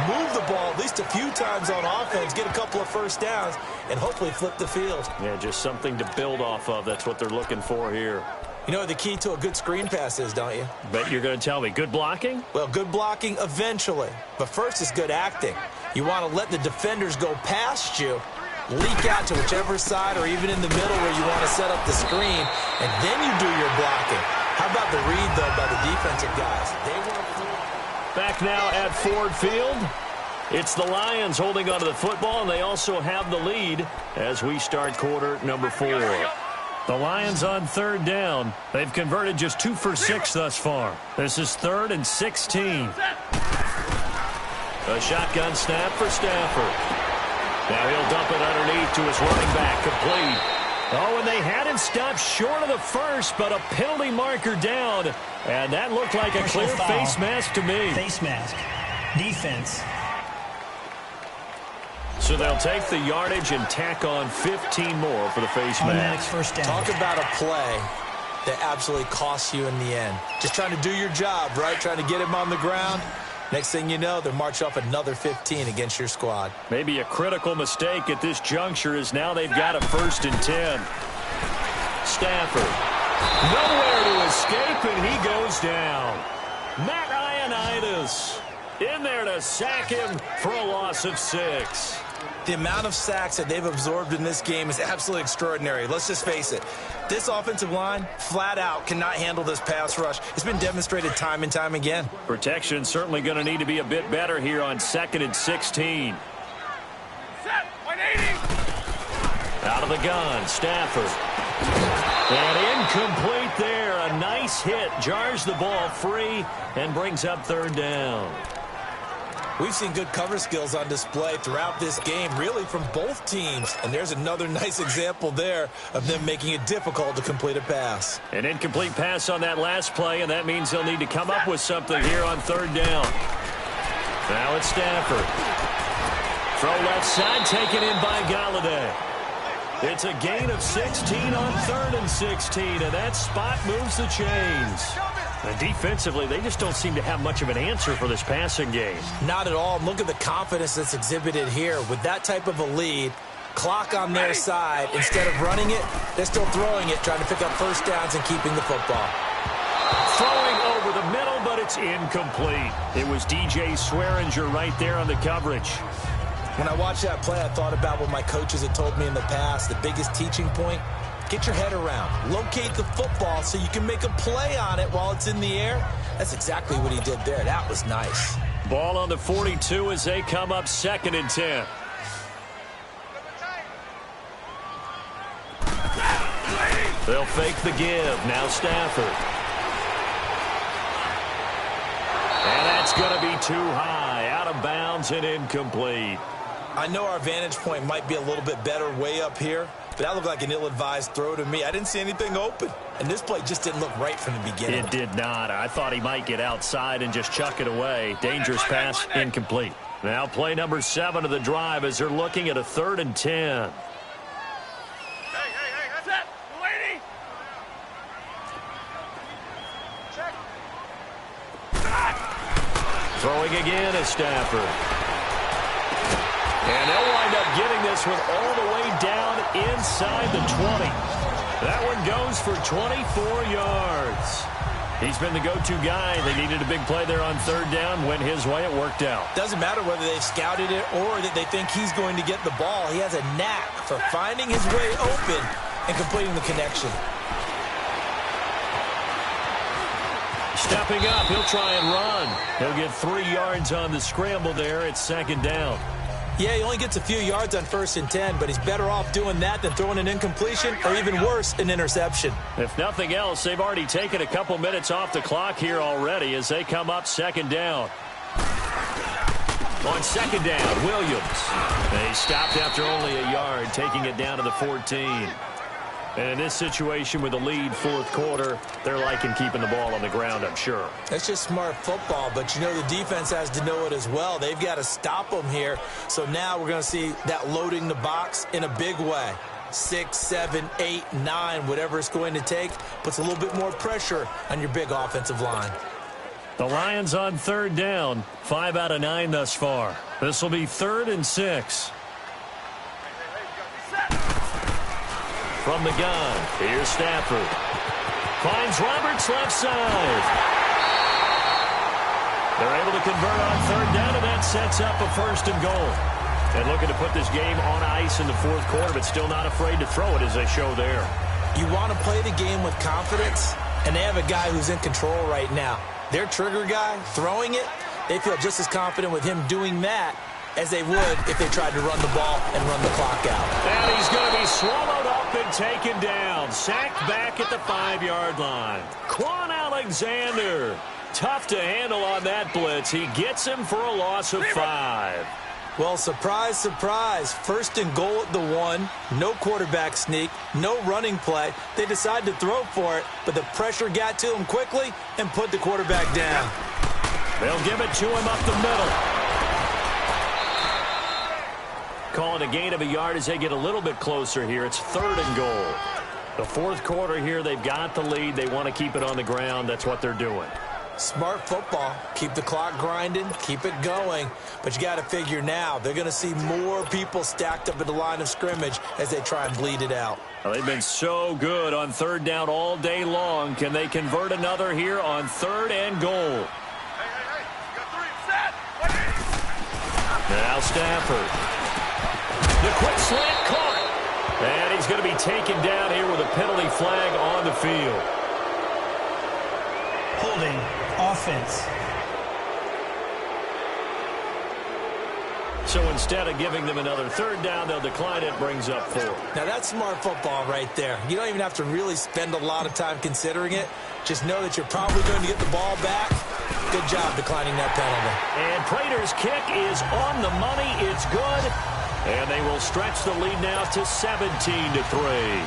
move the ball at least a few times on offense, get a couple of first downs, and hopefully flip the field. Yeah, just something to build off of. That's what they're looking for here. You know what the key to a good screen pass is, don't you? Bet you're going to tell me. Good blocking? Well, good blocking eventually. But first is good acting. You want to let the defenders go past you, leak out to whichever side or even in the middle where you want to set up the screen, and then you do your blocking. How about the read, though, by the defensive guys? They were back now at Ford Field. It's the Lions holding onto the football, and they also have the lead as we start quarter number 4. The Lions on 3rd down. They've converted just 2 for 6 thus far. This is 3rd and 16. A shotgun snap for Stafford. Now he'll dump it underneath to his running back, complete. Oh, and they had him stopped short of the first, but a penalty marker down. And that looked like a clear face mask to me. Face mask. Defense. So they'll take the yardage and tack on 15 more for the face Automatic mask. first down. Talk about a play that absolutely costs you in the end. Just trying to do your job, right? Trying to get him on the ground. Next thing you know, they're marching off another 15 against your squad. Maybe a critical mistake at this juncture is now they've got a 1st and 10. Stafford. Nowhere to escape, and he goes down. Matt Ioannidis in there to sack him for a loss of 6. The amount of sacks that they've absorbed in this game is absolutely extraordinary. Let's just face it. This offensive line, flat out, cannot handle this pass rush. It's been demonstrated time and time again. Protection certainly going to need to be a bit better here on 2nd and 16. Set. 180. Out of the gun, Stafford. And incomplete there. A nice hit. Jars the ball free and brings up 3rd down. We've seen good cover skills on display throughout this game, really from both teams. And there's another nice example there of them making it difficult to complete a pass. An incomplete pass on that last play, and that means they'll need to come up with something here on 3rd down. Now it's Stafford. Throw left side, taken in by Galladay. It's a gain of 16 on 3rd and 16, and that spot moves the chains. And defensively, they just don't seem to have much of an answer for this passing game. Not at all. Look at the confidence that's exhibited here. With that type of a lead, clock on their side, instead of running it, they're still throwing it, trying to pick up first downs and keeping the football. Throwing over the middle, but It's incomplete. It was DJ Swearinger right there on the coverage. When I watched that play, I thought about what my coaches had told me in the past. The biggest teaching point, get your head around. Locate the football so you can make a play on it while it's in the air. That's exactly what he did there. That was nice. Ball on the 42 as they come up 2nd and 10. They'll fake the give. Now Stafford. And that's going to be too high. Out of bounds and incomplete. I know our vantage point might be a little bit better way up here, but that looked like an ill-advised throw to me. I didn't see anything open, and this play just didn't look right from the beginning. It did not. I thought he might get outside and just chuck it away. Dangerous pass, incomplete. Now play number 7 of the drive as they're looking at a 3rd and 10. That's it. Lady. Throwing again is Stafford. And they'll wind up getting this one all the way down inside the 20. That one goes for 24 yards. He's been the go-to guy. They needed a big play there on 3rd down. Went his way. It worked out. Doesn't matter whether they've scouted it or that they think he's going to get the ball. He has a knack for finding his way open and completing the connection. Stepping up, he'll try and run. He'll get 3 yards on the scramble there. It's 2nd down. Yeah, he only gets a few yards on 1st and 10, but he's better off doing that than throwing an incompletion or even worse, an interception. If nothing else, they've already taken a couple minutes off the clock here already as they come up 2nd down. On 2nd down, Williams. They stopped after only a yard, taking it down to the 14. And in this situation with the lead 4th quarter, they're liking keeping the ball on the ground, I'm sure. That's just smart football, but you know the defense has to know it as well. They've got to stop them here. So now we're going to see that loading the box in a big way. 6, 7, 8, 9, whatever it's going to take, puts a little bit more pressure on your big offensive line. The Lions on 3rd down, 5 out of 9 thus far. This will be 3rd and 6. From the gun, here's Stafford. Finds Roberts left side. They're able to convert on 3rd down, and that sets up a 1st and goal. And looking to put this game on ice in the 4th quarter, but still not afraid to throw it as they show there. You want to play the game with confidence, and they have a guy who's in control right now. Their trigger guy, throwing it, they feel just as confident with him doing that as they would if they tried to run the ball and run the clock out. And he's going to be swallowed up and taken down. Sacked back at the 5-yard line. Quan Alexander. Tough to handle on that blitz. He gets him for a loss of 5. Well, surprise, surprise. 1st and goal at the 1. No quarterback sneak. No running play. They decide to throw for it, but the pressure got to him quickly and put the quarterback down. They'll give it to him up the middle. Calling a gain of a yard as they get a little bit closer here. It's 3rd and goal. The 4th quarter here, they've got the lead. They want to keep it on the ground. That's what they're doing. Smart football. Keep the clock grinding. Keep it going. But you got to figure now, they're going to see more people stacked up at the line of scrimmage as they try and bleed it out. Well, they've been so good on 3rd down all day long. Can they convert another here on 3rd and goal? Hey. You got 3 set. Now Stafford. The quick slant caught. And he's going to be taken down here with a penalty flag on the field. Holding offense. So instead of giving them another 3rd down, they'll decline it. Brings up 4. Now that's smart football right there. You don't even have to really spend a lot of time considering it. Just know that you're probably going to get the ball back. Good job declining that penalty. And Prater's kick is on the money. It's good. And they will stretch the lead now to 17-3.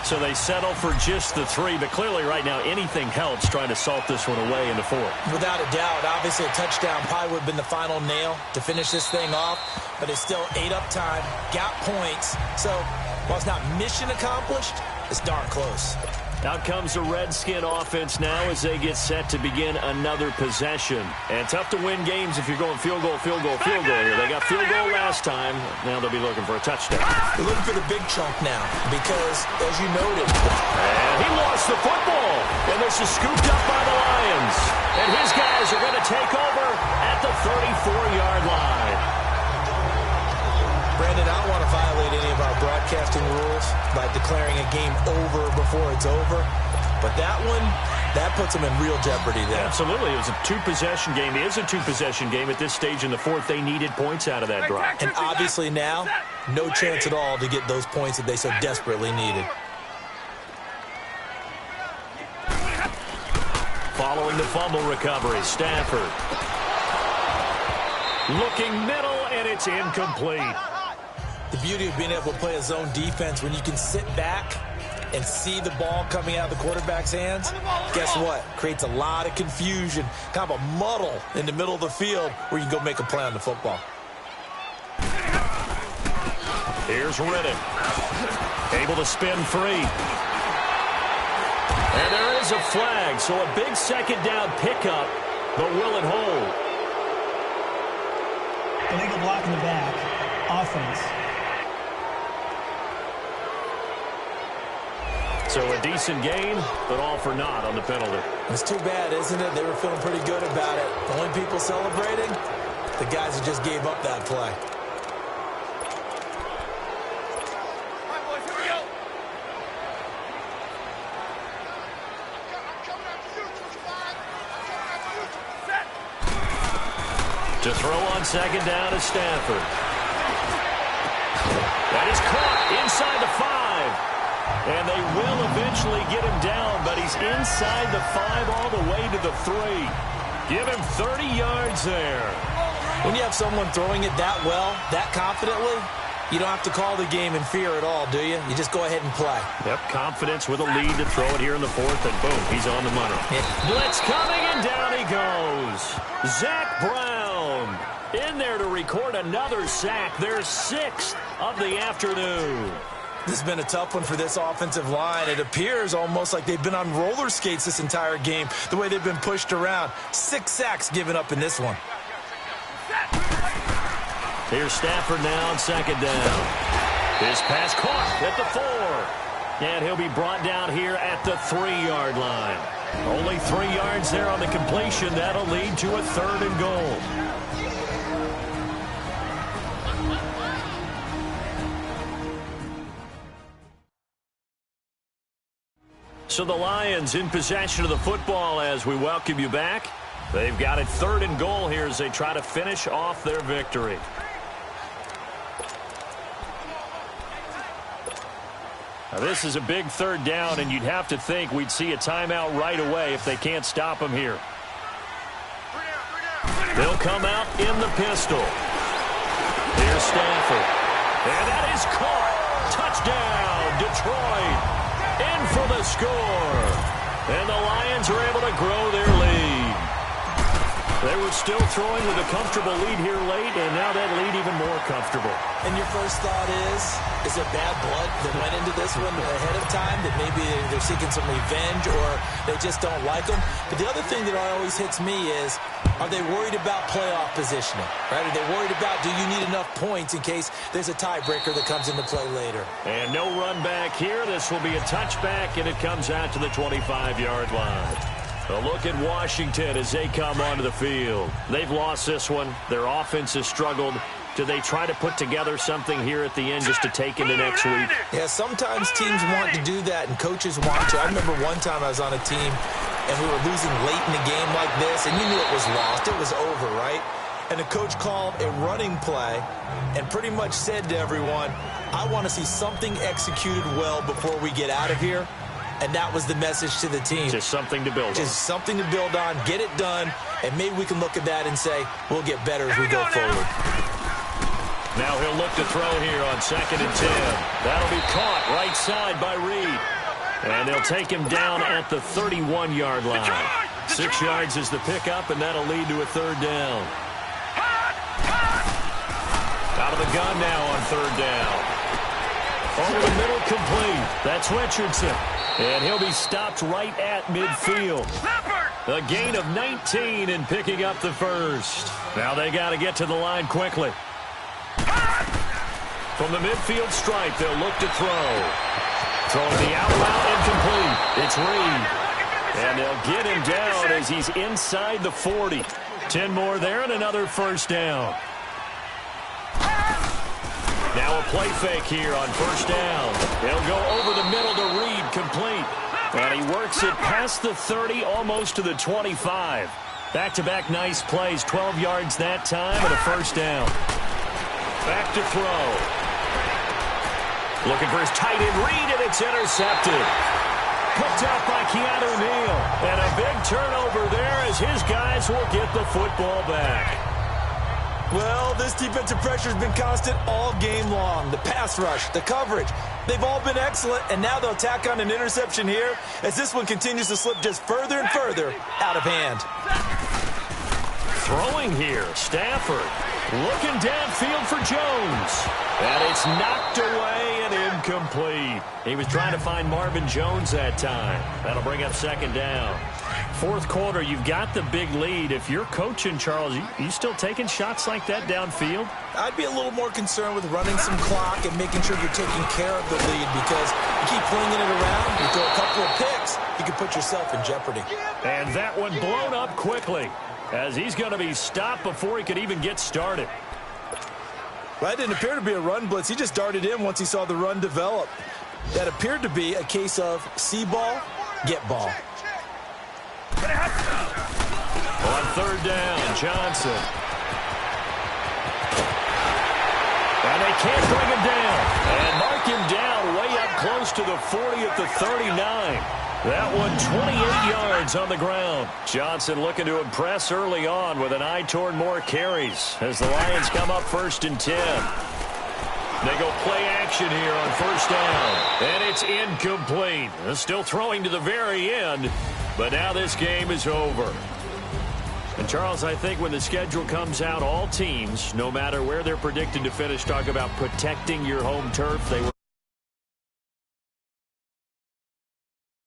So they settle for just the 3, but clearly right now anything helps trying to salt this one away in the 4th. Without a doubt, obviously a touchdown probably would have been the final nail to finish this thing off, but it's still ate up time, got points. So while it's not mission accomplished, it's darn close. Out comes the Redskin offense now as they get set to begin another possession. And tough to win games if you're going field goal here. They got field goal last time. Now they'll be looking for a touchdown. They're looking for the big chunk now because, as you noted, and he lost the football. And this is scooped up by the Lions. And his guys are going to take over at the 34-yard line. Brandon, I don't want to violate any of our broadcasting rules by declaring a game over before it's over. But that one, that puts them in real jeopardy there. Absolutely. It was a two-possession game. It is a two-possession game at this stage in the fourth. They needed points out of that drive. And obviously now, no chance at all to get those points that they so desperately needed. Following the fumble recovery, Stafford. Looking middle, and it's incomplete. The beauty of being able to play a zone defense when you can sit back and see the ball coming out of the quarterback's hands, guess what? Creates a lot of confusion, kind of a muddle in the middle of the field where you can go make a play on the football. Here's Riddick. Able to spin free. And there is a flag, so a big second down pickup, but will it hold? Illegal block in the back. Offense. So a decent game, but all for naught on the penalty. It's too bad, isn't it? They were feeling pretty good about it. The only people celebrating, the guys who just gave up that play. To throw on second down is Stafford. That is caught inside the 5. And they will eventually get him down, but he's inside the 5 all the way to the 3. Give him 30 yards there. When you have someone throwing it that well, that confidently, you don't have to call the game in fear at all, do you? You just go ahead and play. Yep, confidence with a lead to throw it here in the 4th, and boom, he's on the money. Blitz coming, and down he goes. Zach Brown in there to record another sack, their 6th of the afternoon. This has been a tough one for this offensive line. It appears almost like they've been on roller skates this entire game, the way they've been pushed around. 6 sacks given up in this one. Here's Stafford now on second down. His pass caught at the 4. And he'll be brought down here at the 3-yard line. Only 3 yards there on the completion. That'll lead to a 3rd and goal. So the Lions in possession of the football as we welcome you back. They've got it 3rd and goal here as they try to finish off their victory. Now this is a big 3rd down, and you'd have to think we'd see a timeout right away if they can't stop him here. They'll come out in the pistol. Here's Stafford. And that is caught. Touchdown, Detroit. In for the score. And the Lions are able to grow their lead. They were still throwing with a comfortable lead here late, and now that lead even more comfortable. And your first thought is it bad blood that went into this one ahead of time, that maybe they're seeking some revenge or they just don't like them? But the other thing that always hits me is, are they worried about playoff positioning? Right? Are they worried about, do you need enough points in case there's a tiebreaker that comes into play later? And no run back here. This will be a touchback, and it comes out to the 25-yard line. A look at Washington as they come onto the field. They've lost this one. Their offense has struggled. Do they try to put together something here at the end just to take into next week? Yeah, sometimes teams want to do that, and coaches want to. I remember one time I was on a team, and we were losing late in the game like this, and you knew it was lost. It was over, right? And the coach called a running play and pretty much said to everyone, I want to see something executed well before we get out of here. And that was the message to the team. Just something to build on. Just something to build on, get it done, and maybe we can look at that and say, we'll get better as we go forward. Now he'll look to throw here on 2nd and 10. That'll be caught right side by Reed. And they'll take him down at the 31-yard line. 6 yards is the pickup, and that'll lead to a 3rd down. Out of the gun now on 3rd down. Over the middle, complete. That's Richardson. And he'll be stopped right at midfield. A gain of 19 and picking up the 1st. Now they got to get to the line quickly. From the midfield stripe, they'll look to throw. Throwing the out route incomplete. It's Reed. And they'll get him down as he's inside the 40. 10 more there and another first down. Now a play fake here on first down. They'll go over the middle to Reed, complete. And he works it past the 30, almost to the 25. Back-to-back nice plays, 12 yards that time and a first down. Back to throw. Looking for his tight end Reed, and it's intercepted. Picked out by Keanu Neal. And a big turnover there as his guys will get the football back. Well, this defensive pressure has been constant all game long. The pass rush, the coverage, they've all been excellent, and now they'll tack on an interception here as this one continues to slip just further and further out of hand. Throwing here, Stafford looking downfield for Jones. And it's knocked away and incomplete. He was trying to find Marvin Jones that time. That'll bring up second down. Fourth quarter, you've got the big lead. If you're coaching, Charles, you still taking shots like that downfield? I'd be a little more concerned with running some clock and making sure you're taking care of the lead because you keep flinging it around, you throw a couple of picks, you can put yourself in jeopardy. And that one blown up quickly as he's going to be stopped before he could even get started. Well, that didn't appear to be a run blitz. He just darted in once he saw the run develop. That appeared to be a case of see ball, get ball. On third down, Johnson. And they can't bring him down. And mark him down way up close to the 40 at the 39. That one 28 yards on the ground. Johnson looking to impress early on with an eye toward more carries as the Lions come up 1st and 10. They go play action here on first down. And it's incomplete. Still throwing to the very end. But now this game is over. And, Charles, I think when the schedule comes out, all teams, no matter where they're predicted to finish, talk about protecting your home turf. They were